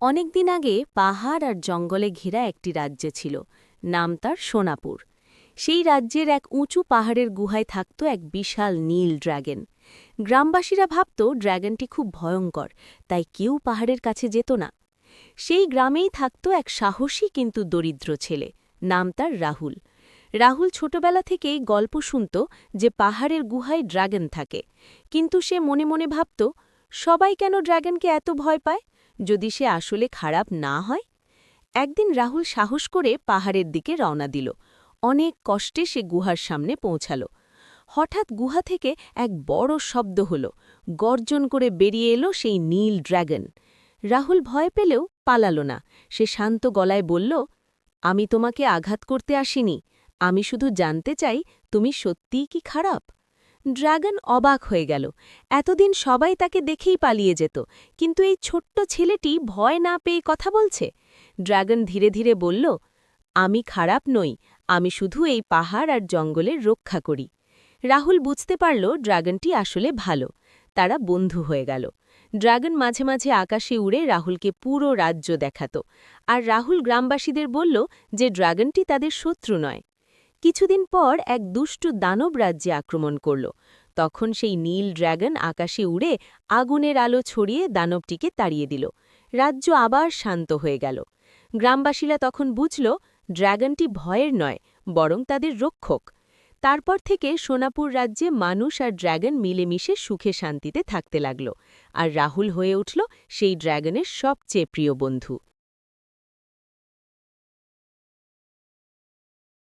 অনেকদিন আগে পাহাড় আর জঙ্গলে ঘেরা একটি রাজ্য ছিল। নাম তার সোনাপুর। সেই রাজ্যের এক উঁচু পাহাড়ের গুহায় থাকত এক বিশাল নীল ড্র্যাগন। গ্রামবাসীরা ভাবত ড্র্যাগনটি খুব ভয়ঙ্কর, তাই কেউ পাহাড়ের কাছে যেত না। সেই গ্রামেই থাকত এক সাহসী কিন্তু দরিদ্র ছেলে। নাম তার রাহুল। রাহুল ছোটবেলা থেকেই গল্প শুনত যে পাহাড়ের গুহায় ড্র্যাগন থাকে, কিন্তু সে মনে মনে ভাবত, সবাই কেন ড্র্যাগনকে এত ভয় পায়, যদি সে আসলে খারাপ না হয়। একদিন রাহুল সাহস করে পাহাড়ের দিকে রওনা দিল। অনেক কষ্টে সে গুহার সামনে পৌঁছাল। হঠাৎ গুহা থেকে এক বড় শব্দ হল। গর্জন করে বেরিয়ে এলো সেই নীল ড্র্যাগন। রাহুল ভয় পেলেও পালাল না। সে শান্ত গলায় বলল, আমি তোমাকে আঘাত করতে আসিনি, আমি শুধু জানতে চাই তুমি সত্যিই কি খারাপ। ড্র্যাগন অবাক হয়ে গেল। এতদিন সবাই তাকে দেখেই পালিয়ে যেত, কিন্তু এই ছোট্ট ছেলেটি ভয় না পেয়ে কথা বলছে। ড্র্যাগন ধীরে ধীরে বলল, আমি খারাপ নই, আমি শুধু এই পাহাড় আর জঙ্গলের রক্ষা করি। রাহুল বুঝতে পারল ড্র্যাগনটি আসলে ভালো। তারা বন্ধু হয়ে গেল। ড্র্যাগন মাঝে মাঝে আকাশে উড়ে রাহুলকে পুরো রাজ্য দেখাত, আর রাহুল গ্রামবাসীদের বলল যে ড্র্যাগনটি তাদের শত্রু নয়। কিছুদিন পর এক দুষ্টু দানব রাজ্যে আক্রমণ করল। তখন সেই নীল ড্র্যাগন আকাশে উড়ে আগুনের আলো ছড়িয়ে দানবটিকে তাড়িয়ে দিল। রাজ্য আবার শান্ত হয়ে গেল। গ্রামবাসীরা তখন বুঝল ড্র্যাগনটি ভয়ের নয়, বরং তাদের রক্ষক। তারপর থেকে সোনাপুর রাজ্যে মানুষ আর ড্র্যাগন মিলেমিশে সুখে শান্তিতে থাকতে লাগল, আর রাহুল হয়ে উঠল সেই ড্র্যাগনের সবচেয়ে প্রিয় বন্ধু।